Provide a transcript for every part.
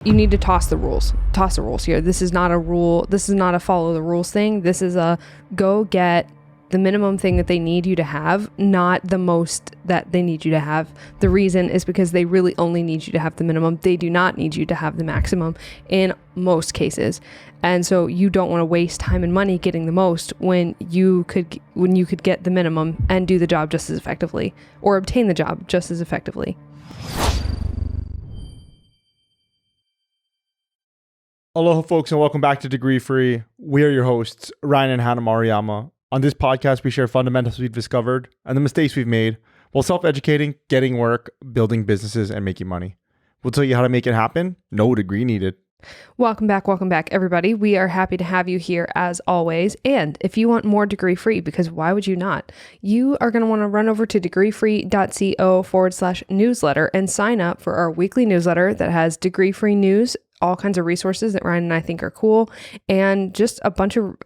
You need to toss the rules here. This is not a rule. This is not a follow the rules thing. This is a go get the minimum thing that they need you to have, not the most that they need you to have. The reason is because they really only need you to have the minimum. They do not need you to have the maximum in most cases. And so you don't want to waste time and money getting the most when you could get the minimum and do the job just as effectively, or obtain the job just as effectively. Aloha folks, and welcome back to Degree Free. We are your hosts, Ryan and Hannah Maruyama. On this podcast, we share fundamentals we've discovered and the mistakes we've made while self-educating, getting work, building businesses, and making money. We'll tell you how to make it happen. No degree needed. Welcome back, everybody. We are happy to have you here as always. And if you want more Degree Free, because why would you not? You are going to want to run over to degreefree.co/newsletter and sign up for our weekly newsletter that has Degree Free news, all kinds of resources that Ryan and I think are cool, and just a bunch of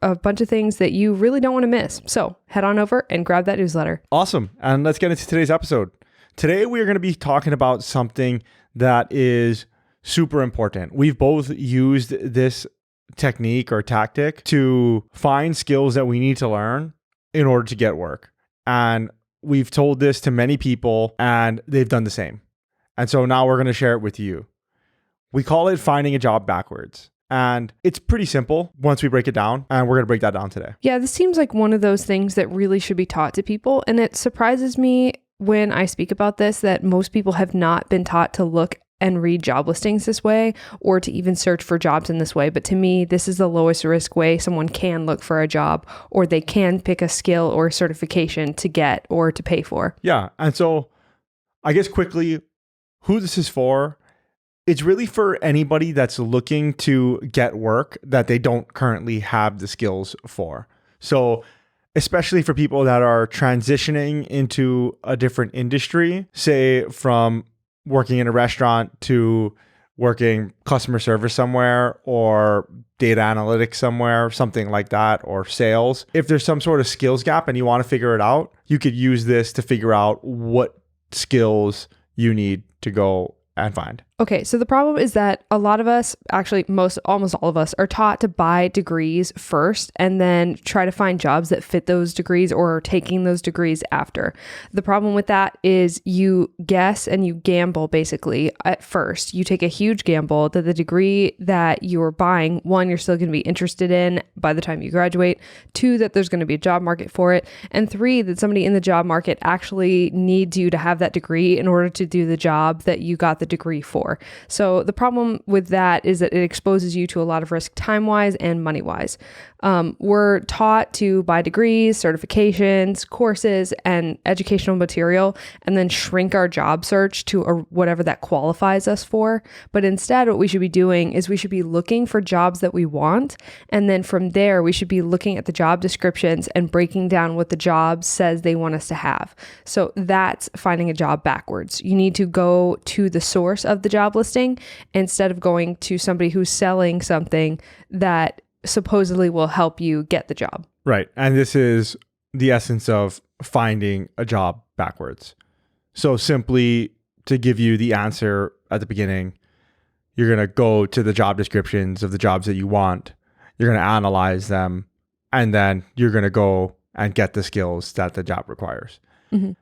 things that you really don't want to miss. So head on over and grab that newsletter. Awesome. And let's get into today's episode. Today, we are going to be talking about something that is super important. We've both used this technique or tactic to find skills that we need to learn in order to get work. And we've told this to many people and they've done the same. And so now we're going to share it with you. We call it finding a job backwards. And it's pretty simple once we break it down. And we're going to break that down today. Yeah, this seems like one of those things that really should be taught to people. And it surprises me when I speak about this that most people have not been taught to look and read job listings this way, or to even search for jobs in this way. But to me, this is the lowest risk way someone can look for a job, or they can pick a skill or certification to get or to pay for. Yeah. And so I guess quickly, who this is for, it's really for anybody that's looking to get work that they don't currently have the skills for. So especially for people that are transitioning into a different industry, say from working in a restaurant to working customer service somewhere, or data analytics somewhere, something like that, or sales. If there's some sort of skills gap and you want to figure it out, you could use this to figure out what skills you need to go and find. Okay, so the problem is that a lot of us, actually almost all of us, are taught to buy degrees first and then try to find jobs that fit those degrees or are taking those degrees after. The problem with that is you guess and you gamble basically at first. You take a huge gamble that the degree that you're buying, one, you're still going to be interested in by the time you graduate, two, that there's going to be a job market for it, and three, that somebody in the job market actually needs you to have that degree in order to do the job that you got the degree for. So the problem with that is that it exposes you to a lot of risk time-wise and money-wise. We're taught to buy degrees, certifications, courses, and educational material, and then shrink our job search to whatever that qualifies us for. But instead, what we should be doing is we should be looking for jobs that we want. And then from there, we should be looking at the job descriptions and breaking down what the job says they want us to have. So that's finding a job backwards. You need to go to the source of the job listing instead of going to somebody who's selling something that supposedly will help you get the job. Right. And this is the essence of finding a job backwards. So simply to give you the answer at the beginning, you're going to go to the job descriptions of the jobs that you want. You're going to analyze them, and then you're going to go and get the skills that the job requires. Mm-hmm.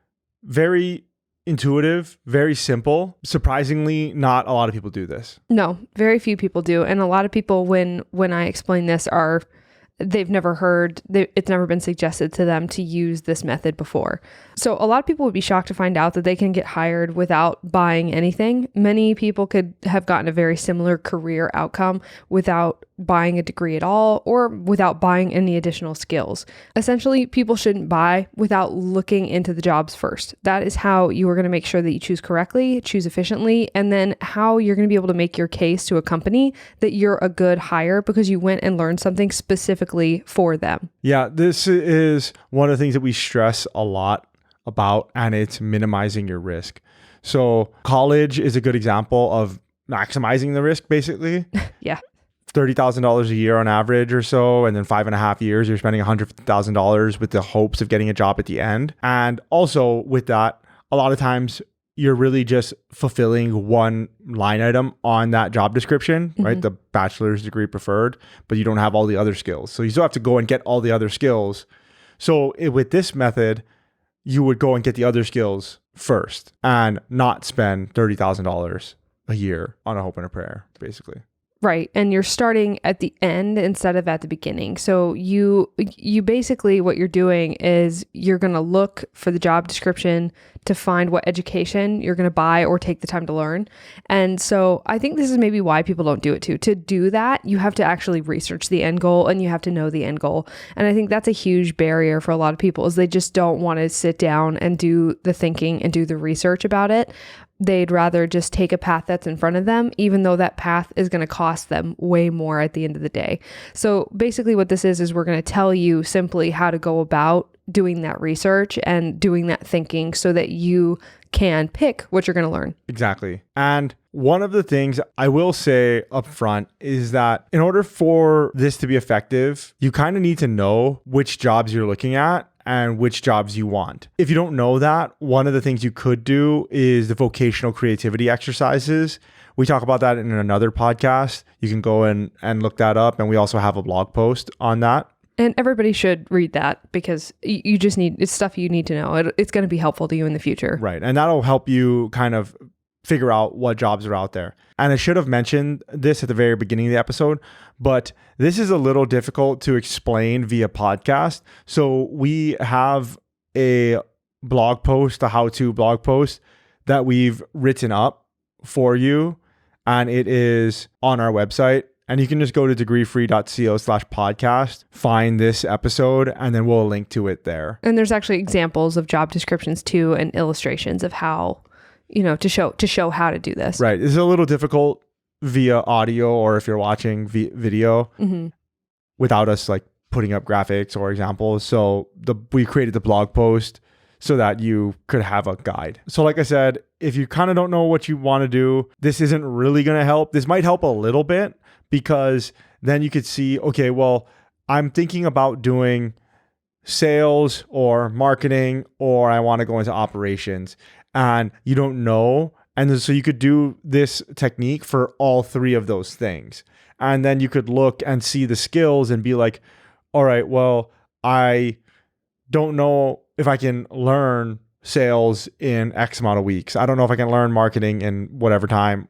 Very intuitive, very simple. Surprisingly, not a lot of people do this. No, very few people do. And a lot of people, when I explain this, they've never heard, it's never been suggested to them to use this method before. So a lot of people would be shocked to find out that they can get hired without buying anything. Many people could have gotten a very similar career outcome without buying a degree at all, or without buying any additional skills. Essentially, people shouldn't buy without looking into the jobs first. That is how you are going to make sure that you choose correctly, choose efficiently, and then how you're going to be able to make your case to a company that you're a good hire because you went and learned something specifically for them. Yeah, this is one of the things that we stress a lot about, and it's minimizing your risk. So college is a good example of maximizing the risk, basically. Yeah. $30,000 a year on average or so, and then 5.5 years, you're spending $150,000 with the hopes of getting a job at the end. And also with that, a lot of times you're really just fulfilling one line item on that job description, right? The bachelor's degree preferred, but you don't have all the other skills. So you still have to go and get all the other skills. So with this method, you would go and get the other skills first and not spend $30,000 a year on a hope and a prayer, basically. Right. And you're starting at the end instead of at the beginning. So you basically, what you're doing is you're going to look for the job description to find what education you're going to buy or take the time to learn. And so I think this is maybe why people don't do it too. To do that, you have to actually research the end goal and you have to know the end goal. And I think that's a huge barrier for a lot of people is they just don't want to sit down and do the thinking and do the research about it. They'd rather just take a path that's in front of them, even though that path is going to cost them way more at the end of the day. So basically what this is we're going to tell you simply how to go about doing that research and doing that thinking so that you can pick what you're going to learn. Exactly. And one of the things I will say up front is that in order for this to be effective, you kind of need to know which jobs you're looking at and which jobs you want. If you don't know that, one of the things you could do is the vocational creativity exercises. We talk about that in another podcast. You can go and look that up. And we also have a blog post on that. And everybody should read that because you just it's stuff you need to know. It's going to be helpful to you in the future. Right. And that'll help you kind of figure out what jobs are out there. And I should have mentioned this at the very beginning of the episode, but this is a little difficult to explain via podcast. So we have a blog post, a how-to blog post that we've written up for you, and it is on our website. And you can just go to degreefree.co/podcast, find this episode, and then we'll link to it there. And there's actually examples of job descriptions too and illustrations of how, to show how to do this. Right. It's a little difficult via audio or if you're watching video without us like putting up graphics or examples. So we created the blog post so that you could have a guide. So like I said, if you kind of don't know what you want to do, this isn't really going to help. This might help a little bit because then you could see, okay, well, I'm thinking about doing sales or marketing, or I want to go into operations, and you don't know. And so you could do this technique for all three of those things. And then you could look and see the skills and be like, all right, well, I don't know if I can learn sales in X amount of weeks. I don't know if I can learn marketing in whatever time.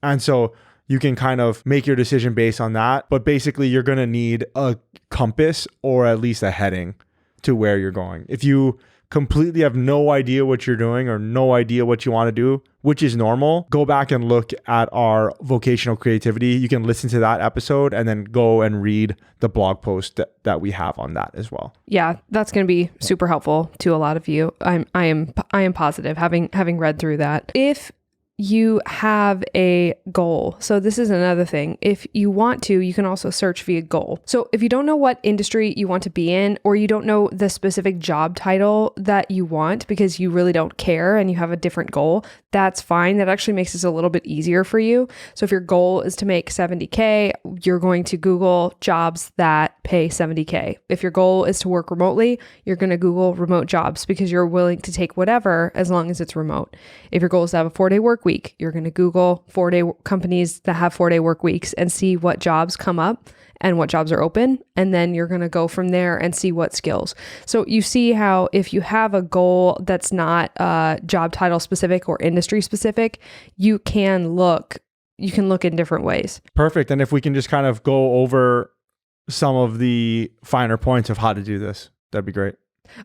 And so you can kind of make your decision based on that. But basically, you're going to need a compass or at least a heading to where you're going. If you completely have no idea what you're doing or no idea what you want to do, which is normal, go back and look at our vocational creativity. You can listen to that episode and then go and read the blog post that we have on that as well. Yeah, that's going to be super helpful to a lot of you. I am positive having read through that. If you have a goal. So this is another thing. If you want to, you can also search via goal. So if you don't know what industry you want to be in, or you don't know the specific job title that you want because you really don't care and you have a different goal, that's fine. That actually makes this a little bit easier for you. So if your goal is to make $70K, you're going to Google jobs that pay $70K. If your goal is to work remotely, you're going to Google remote jobs because you're willing to take whatever as long as it's remote. If your goal is to have a 4-day work week, you're going to Google 4-day companies that have 4-day work weeks and see what jobs come up and what jobs are open. And then you're going to go from there and see what skills. So you see how if you have a goal that's not job title specific or industry specific, you can look in different ways. Perfect. And if we can just kind of go over some of the finer points of how to do this, that'd be great.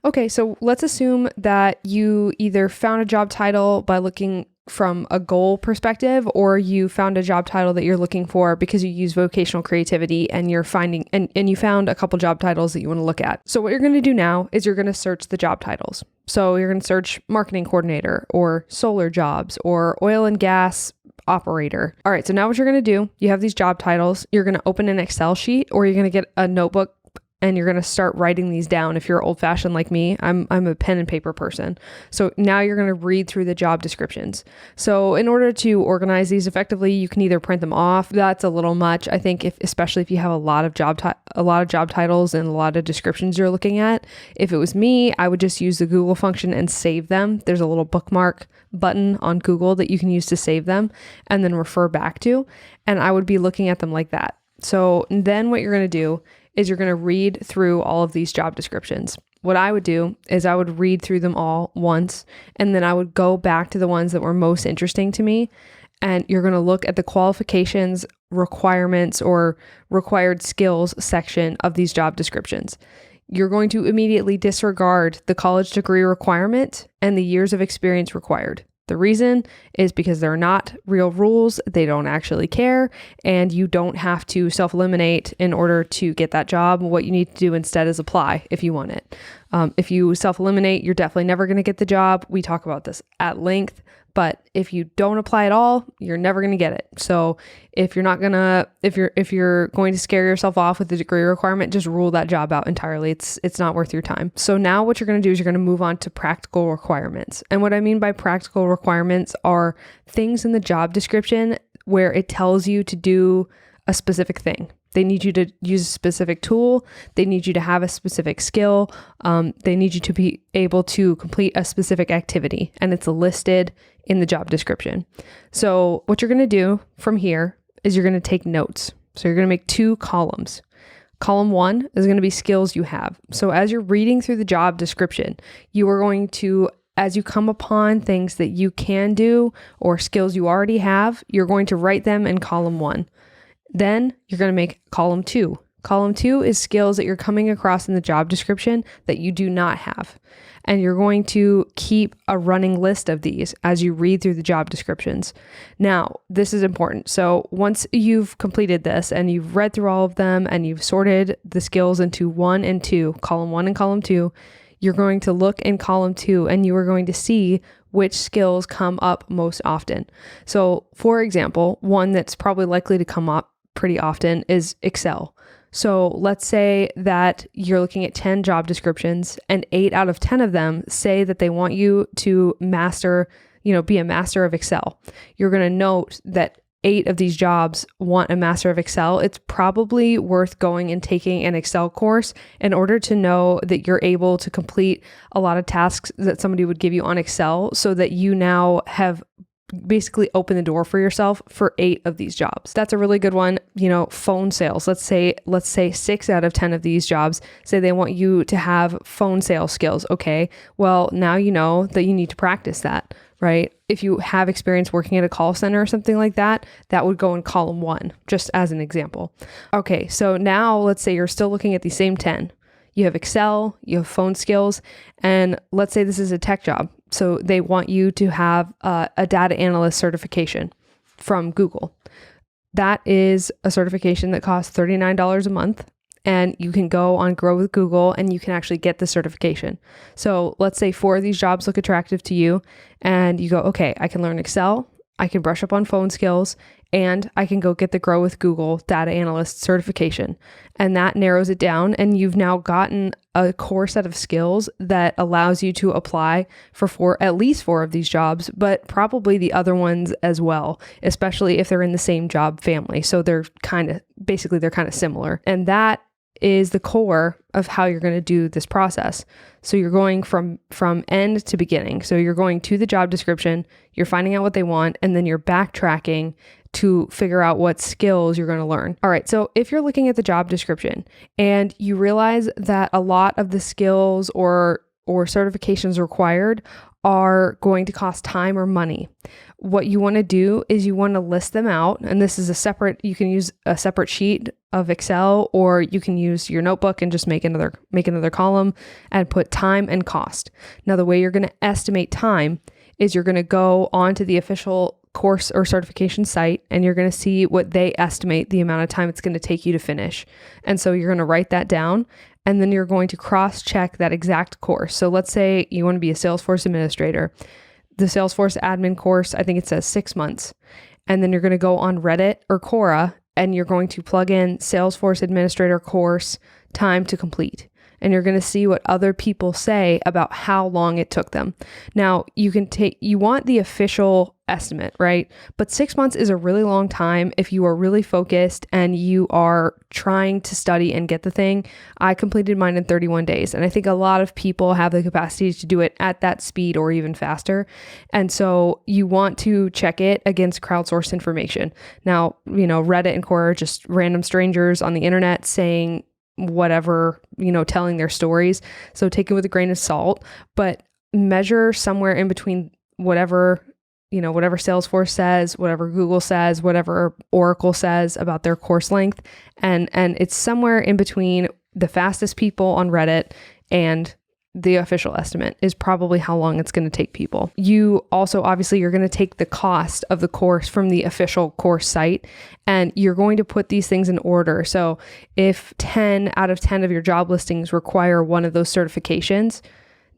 Okay, so let's assume that you either found a job title by looking from a goal perspective, or you found a job title that you're looking for because you use vocational creativity and you're finding, and you found a couple job titles that you want to look at. So what you're going to do now is you're going to search the job titles. So you're going to search marketing coordinator or solar jobs or oil and gas operator. All right, so now what you're going to do, you have these job titles. You're going to open an Excel sheet, or you're going to get a notebook and you're going to start writing these down. If you're old fashioned like me, I'm a pen and paper person. So now you're going to read through the job descriptions. So in order to organize these effectively, you can either print them off. That's a little much. I think especially if you have a lot of job titles and a lot of descriptions you're looking at. If it was me, I would just use the Google function and save them. There's a little bookmark button on Google that you can use to save them and then refer back to. And I would be looking at them like that. So then what you're going to do is you're going to read through all of these job descriptions. What I would do is I would read through them all once, and then I would go back to the ones that were most interesting to me. And you're going to look at the qualifications, requirements, or required skills section of these job descriptions. You're going to immediately disregard the college degree requirement and the years of experience required. The reason is because they're not real rules. They don't actually care, and you don't have to self-eliminate in order to get that job. What you need to do instead is apply if you want it. If you self-eliminate, you're definitely never going to get the job. We talk about this at length, but if you don't apply at all, you're never going to get it. So if you're going to scare yourself off with the degree requirement, just rule that job out entirely. It's not worth your time. So now what you're going to do is you're going to move on to practical requirements. And what I mean by practical requirements are things in the job description where it tells you to do a specific thing. They need you to use a specific tool. They need you to have a specific skill. They need you to be able to complete a specific activity, and it's listed in the job description. So what you're going to do from here is you're going to take notes. So you're going to make 2 columns. Column 1 is going to be skills you have. So as you're reading through the job description, you are going to, as you come upon things that you can do or skills you already have, you're going to write them in column 1. Then you're going to make column 2. Column 2 is skills that you're coming across in the job description that you do not have. And you're going to keep a running list of these as you read through the job descriptions. Now, this is important. So once you've completed this and you've read through all of them and you've sorted the skills into 1 and 2, column 1 and column 2, you're going to look in column 2 and you are going to see which skills come up most often. So for example, one that's probably likely to come up pretty often is Excel. So let's say that you're looking at 10 job descriptions and 8 out of 10 of them say that they want you to master, be a master of Excel. You're going to note that 8 of these jobs want a master of Excel. It's probably worth going and taking an Excel course in order to know that you're able to complete a lot of tasks that somebody would give you on Excel, so that you now have basically open the door for yourself for 8 of these jobs. That's a really good one. Phone sales. Let's say 6 out of 10 of these jobs say they want you to have phone sales skills. Okay. Well, now you know that you need to practice that, right? If you have experience working at a call center or something like that, that would go in column 1, just as an example. Okay. So now let's say you're still looking at the same 10. You have Excel, you have phone skills, and let's say this is a tech job. So they want you to have a data analyst certification from Google. That is a certification that costs $39 a month, and you can go on Grow with Google and you can actually get the certification. So let's say 4 of these jobs look attractive to you and you go, okay, I can learn Excel, I can brush up on phone skills, and I can go get the Grow with Google data analyst certification. And that narrows it down. And you've now gotten a core set of skills that allows you to apply for at least 4 of these jobs, but probably the other ones as well, especially if they're in the same job family. So they're kind of similar. And that is the core of how you're going to do this process. So you're going from end to beginning. So you're going to the job description, you're finding out what they want, and then you're backtracking to figure out what skills you're going to learn. All right. So if you're looking at the job description and you realize that a lot of the skills or certifications required are going to cost time or money, what you want to do is you want to list them out. And this is you can use a separate sheet of Excel, or you can use your notebook and just make another column and put time and cost. Now, the way you're going to estimate time is you're going to go onto the official course or certification site and you're going to see what they estimate the amount of time it's going to take you to finish. And so you're going to write that down, and then you're going to cross-check that exact course. So let's say you want to be a Salesforce administrator. The Salesforce admin course, I think it says 6 months. And then you're going to go on Reddit or Quora and you're going to plug in Salesforce Administrator course time to complete. And you're going to see what other people say about how long it took them. Now, you want the official estimate, right? But 6 months is a really long time if you are really focused and you are trying to study and get the thing. I completed mine in 31 days. And I think a lot of people have the capacity to do it at that speed or even faster. And so you want to check it against crowdsourced information. Now, Reddit and Quora are just random strangers on the internet saying whatever, telling their stories. So take it with a grain of salt, but measure somewhere in between whatever Salesforce says, whatever Google says, whatever Oracle says about their course length. And it's somewhere in between the fastest people on Reddit and the official estimate is probably how long it's going to take people. You also, obviously, you're going to take the cost of the course from the official course site, and you're going to put these things in order. So if 10 out of 10 of your job listings require one of those certifications,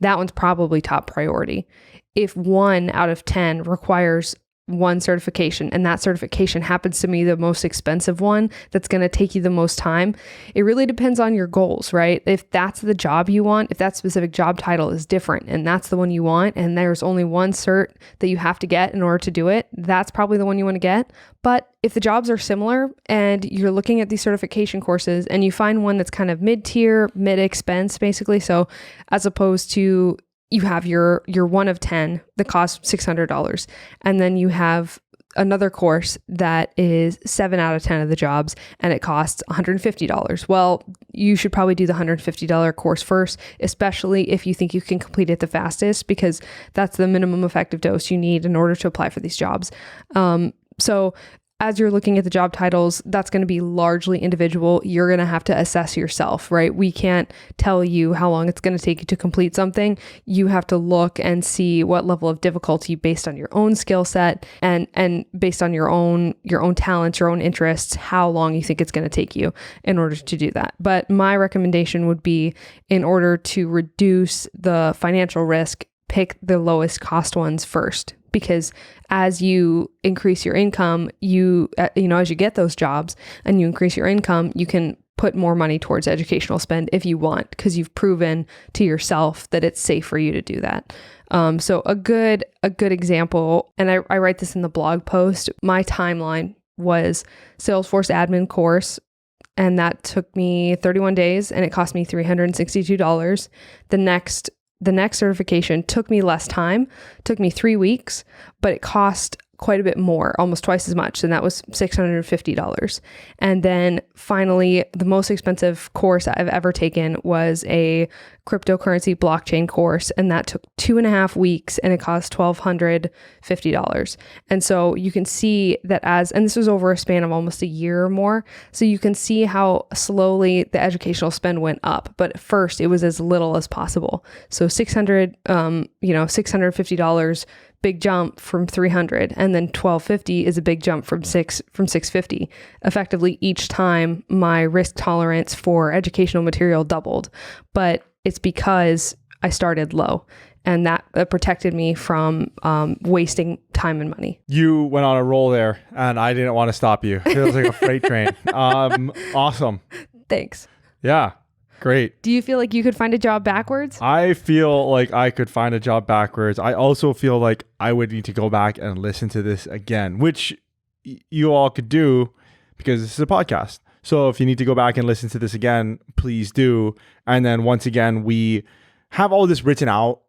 that one's probably top priority. If 1 out of 10 requires one certification and that certification happens to be the most expensive one that's going to take you the most time, it really depends on your goals, right? If that's the job you want, if that specific job title is different and that's the one you want, and there's only one cert that you have to get in order to do it, that's probably the one you want to get. But if the jobs are similar and you're looking at these certification courses and you find one that's kind of mid-tier, mid-expense basically, so as opposed to you have your 1 of 10 that costs $600, and then you have another course that is 7 out of 10 of the jobs and it costs $150. Well, you should probably do the $150 course first, especially if you think you can complete it the fastest, because that's the minimum effective dose you need in order to apply for these jobs. So as you're looking at the job titles, that's going to be largely individual. You're going to have to assess yourself, right? We can't tell you how long it's going to take you to complete something. You have to look and see what level of difficulty based on your own skill set and based on your own talents, your own interests, how long you think it's going to take you in order to do that. But my recommendation would be, in order to reduce the financial risk, pick the lowest cost ones first. Because as you increase your income, as you get those jobs and you increase your income, you can put more money towards educational spend if you want, because you've proven to yourself that it's safe for you to do that. So a good example, and I write this in the blog post, my timeline was Salesforce admin course, and that took me 31 days and it cost me $362. The next certification took me less time, took me 3 weeks, but it cost quite a bit more, almost twice as much, and that was $650. And then finally, the most expensive course I've ever taken was a cryptocurrency blockchain course, and that took 2.5 weeks and it cost $1,250. And so you can see that and this was over a span of almost a year or more, so you can see how slowly the educational spend went up. But at first it was as little as possible. So $650, big jump from 300, and then 1250 is a big jump from 650. Effectively, each time my risk tolerance for educational material doubled, but it's because I started low, and that protected me from wasting time and money. You went on a roll there, and I didn't want to stop you. It was like a freight train. Awesome. Thanks. Yeah. Great. Do you feel like you could find a job backwards? I feel like I could find a job backwards. I also feel like I would need to go back and listen to this again, which you all could do because this is a podcast. So if you need to go back and listen to this again, please do. And then once again, we have all this written out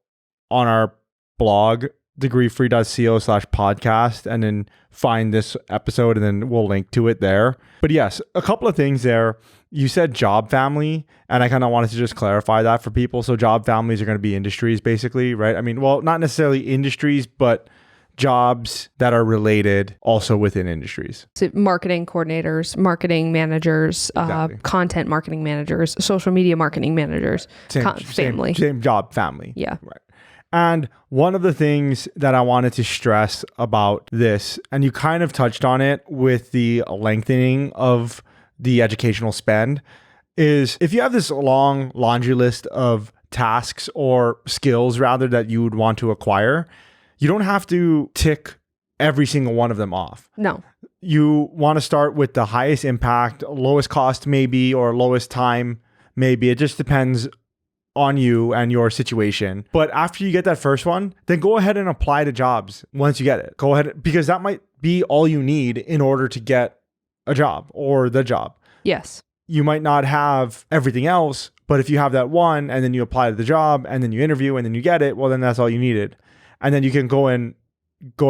on our blog, degreefree.co/podcast, and then find this episode and then we'll link to it there. But yes, a couple of things there. You said job family, and I kind of wanted to just clarify that for people. So job families are going to be industries basically, right? I mean, well, not necessarily industries, but jobs that are related also within industries. So marketing coordinators, marketing managers, Exactly. Content marketing managers, social media marketing managers, family. Same job family. Yeah. Right. And one of the things that I wanted to stress about this, and you kind of touched on it with the lengthening of the educational spend, is if you have this long laundry list of tasks or skills rather that you would want to acquire, you don't have to tick every single one of them off. No. You want to start with the highest impact, lowest cost maybe, or lowest time maybe. It just depends on you and your situation. But after you get that first one, then go ahead and apply to jobs once you get it. Go ahead, because that might be all you need in order to get a job or the job. Yes. You might not have everything else, but if you have that one and then you apply to the job and then you interview and then you get it, well, then that's all you needed. And then you can go and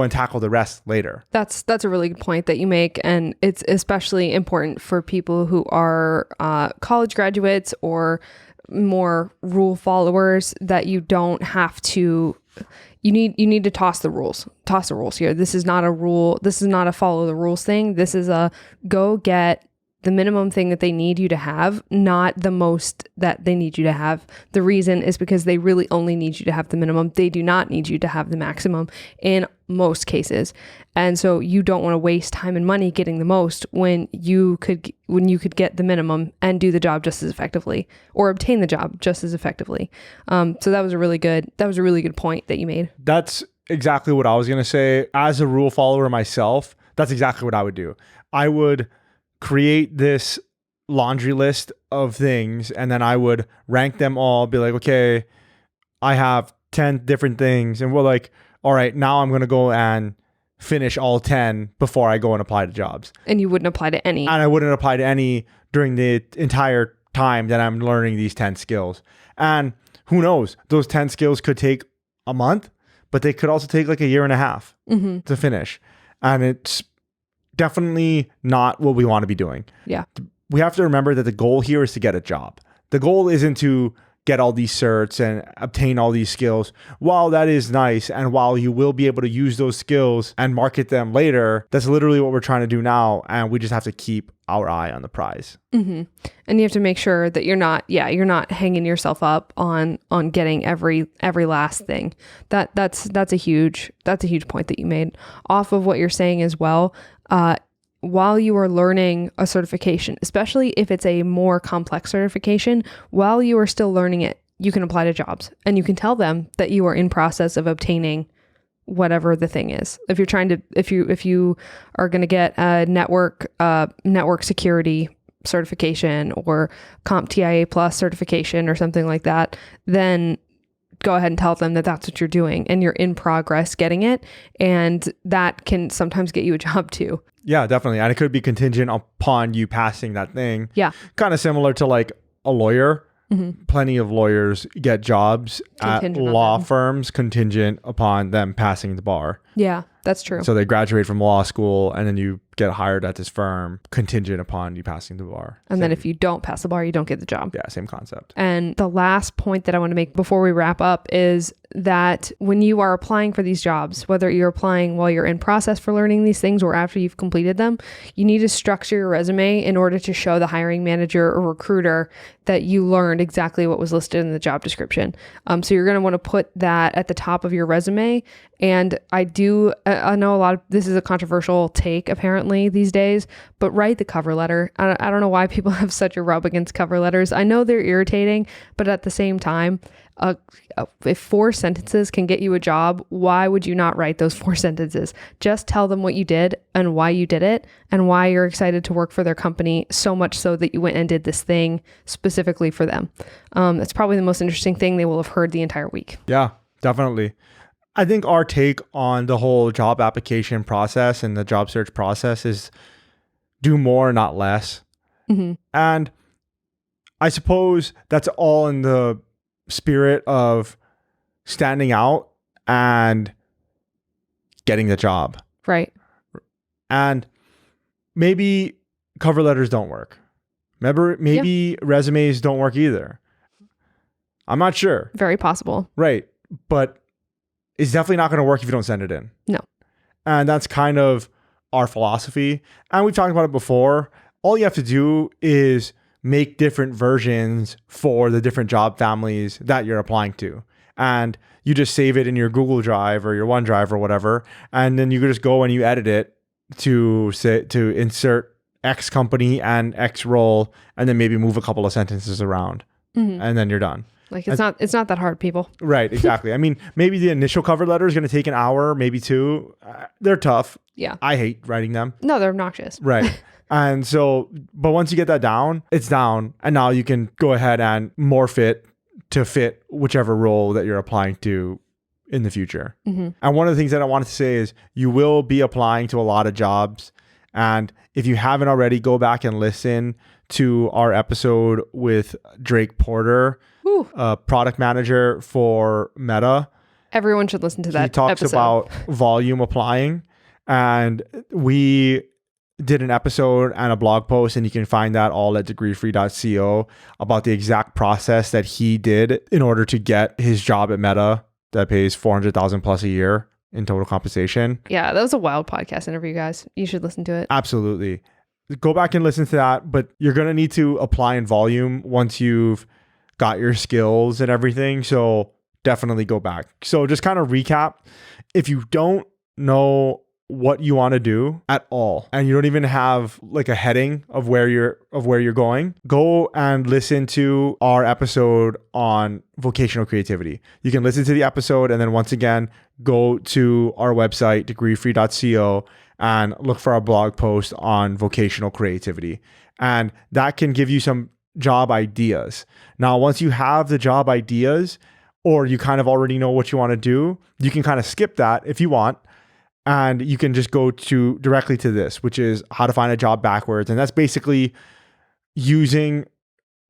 tackle the rest later. That's a really good point that you make. And it's especially important for people who are college graduates or more rule followers, that you don't have to, you need to toss the rules here. This is not a rule. This is not a follow the rules thing. This is a go get the minimum thing that they need you to have, not the most that they need you to have. The reason is because they really only need you to have the minimum. They do not need you to have the maximum in most cases. And so you don't want to waste time and money getting the most when you could get the minimum and do the job just as effectively, or obtain the job just as effectively. So that was a really good point that you made. That's exactly what I was going to say. As a rule follower myself, that's exactly what I would do. I would create this laundry list of things, and then I would rank them all, be like, okay, I have 10 different things, and we're like, all right, now I'm going to go and finish all 10 before I go and apply to jobs. And you wouldn't apply to any. And I wouldn't apply to any during the entire time that I'm learning these 10 skills. And who knows, those 10 skills could take a month, but they could also take like a year and a half to finish. And it's definitely not what we want to be doing. Yeah. We have to remember that the goal here is to get a job. The goal isn't to get all these certs and obtain all these skills. While that is nice, and while you will be able to use those skills and market them later, that's literally what we're trying to do now. And we just have to keep our eye on the prize. Mm-hmm. And you have to make sure that you're not hanging yourself up on getting every last thing. That's a huge point that you made off of what you're saying as well. While you are learning a certification, especially if it's a more complex certification, while you are still learning it, you can apply to jobs and you can tell them that you are in process of obtaining whatever the thing is. If you are going to get a network security certification or CompTIA Plus certification or something like that, then go ahead and tell them that that's what you're doing and you're in progress getting it. And that can sometimes get you a job too. Yeah, definitely. And it could be contingent upon you passing that thing. Yeah. Kind of similar to like a lawyer. Mm-hmm. Plenty of lawyers get jobs Contingent at law firms contingent upon them passing the bar. Yeah, that's true. So they graduate from law school and then you get hired at this firm contingent upon you passing the bar. And then if you don't pass the bar, you don't get the job. Yeah, same concept. And the last point that I want to make before we wrap up is that when you are applying for these jobs, whether you're applying while you're in process for learning these things or after you've completed them, you need to structure your resume in order to show the hiring manager or recruiter that you learned exactly what was listed in the job description. So you're going to want to put that at the top of your resume. And I know this is a controversial take apparently these days, but write the cover letter. I don't know why people have such a rub against cover letters. I know they're irritating, but at the same time, if 4 sentences can get you a job, why would you not write those 4 sentences? Just tell them what you did and why you did it and why you're excited to work for their company, so much so that you went and did this thing specifically for them. That's probably the most interesting thing they will have heard the entire week. Yeah, definitely. I think our take on the whole job application process and the job search process is do more, not less. Mm-hmm. And I suppose that's all in the spirit of standing out and getting the job. Right. And maybe cover letters don't work. Maybe resumes don't work either. I'm not sure. Very possible. Right. But it's definitely not going to work if you don't send it in. No. And that's kind of our philosophy. And we've talked about it before. All you have to do is make different versions for the different job families that you're applying to. And you just save it in your Google Drive or your OneDrive or whatever. And then you can just go and you edit it to insert X company and X role, and then maybe move a couple of sentences around. Mm-hmm. And then you're done. Like it's not that hard, people. Right, exactly. I mean, maybe the initial cover letter is going to take an hour, maybe two. They're tough. Yeah. I hate writing them. No, they're obnoxious. Right. And so, but once you get that down, it's down. And now you can go ahead and morph it to fit whichever role that you're applying to in the future. Mm-hmm. And one of the things that I wanted to say is you will be applying to a lot of jobs. And if you haven't already, go back and listen to our episode with Drake Porter, product manager for Meta. Everyone should listen to that. He talks episode. about volume applying. And we did an episode and a blog post, and you can find that all at degreefree.co about the exact process that he did in order to get his job at Meta that pays $400,000 plus a year in total compensation. Yeah, that was a wild podcast interview, guys. You should listen to it. Absolutely. Go back and listen to that, but you're going to need to apply in volume once you've got your skills and everything. So definitely go back. So just kind of recap. If you don't know what you want to do at all, and you don't even have like a heading of where you're going, go and listen to our episode on vocational creativity. You can listen to the episode and then once again go to our website degreefree.co and look for our blog post on vocational creativity, and that can give you some job ideas. Now once you have the job ideas, or you kind of already know what you want to do, you can kind of skip that if you want. And you can just go directly to this, which is how to find a job backwards. And that's basically using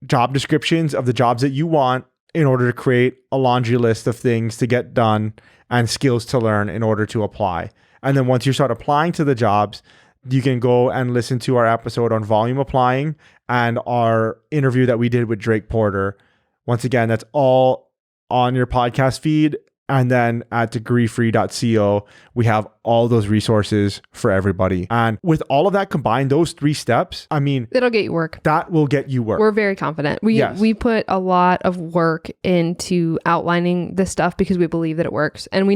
job descriptions of the jobs that you want in order to create a laundry list of things to get done and skills to learn in order to apply. And then once you start applying to the jobs, you can go and listen to our episode on volume applying and our interview that we did with Drake Porter. Once again, that's all on your podcast feed. And then at degreefree.co, we have all those resources for everybody. And with all of that combined, those 3 steps, I mean, it'll get you work. That will get you work. We're very confident. We put a lot of work into outlining this stuff because we believe that it works. And we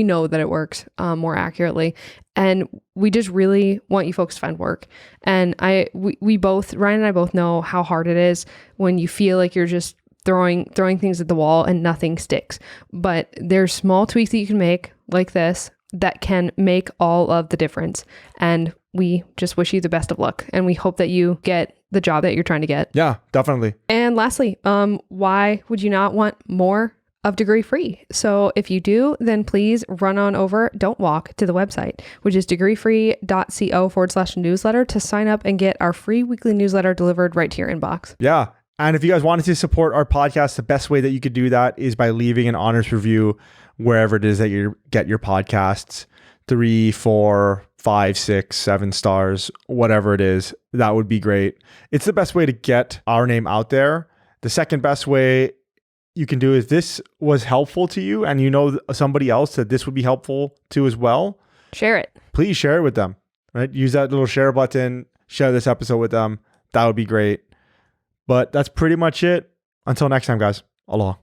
know that it works more accurately. And we just really want you folks to find work. And we both, Ryan and I both know how hard it is when you feel like you're just throwing things at the wall and nothing sticks. But there's small tweaks that you can make like this that can make all of the difference. And we just wish you the best of luck. And we hope that you get the job that you're trying to get. Yeah, definitely. And lastly, why would you not want more of Degree Free? So if you do, then please run on over, don't walk, to the website, which is degreefree.co/newsletter to sign up and get our free weekly newsletter delivered right to your inbox. Yeah. And if you guys wanted to support our podcast, the best way that you could do that is by leaving an honest review wherever it is that you get your podcasts. 3, 4, 5, 6, 7 stars, whatever it is. That would be great. It's the best way to get our name out there. The second best way you can do is this was helpful to you and you know somebody else that this would be helpful to as well. Share it. Please share it with them. Right? Use that little share button. Share this episode with them. That would be great. But that's pretty much it. Until next time, guys. Aloha.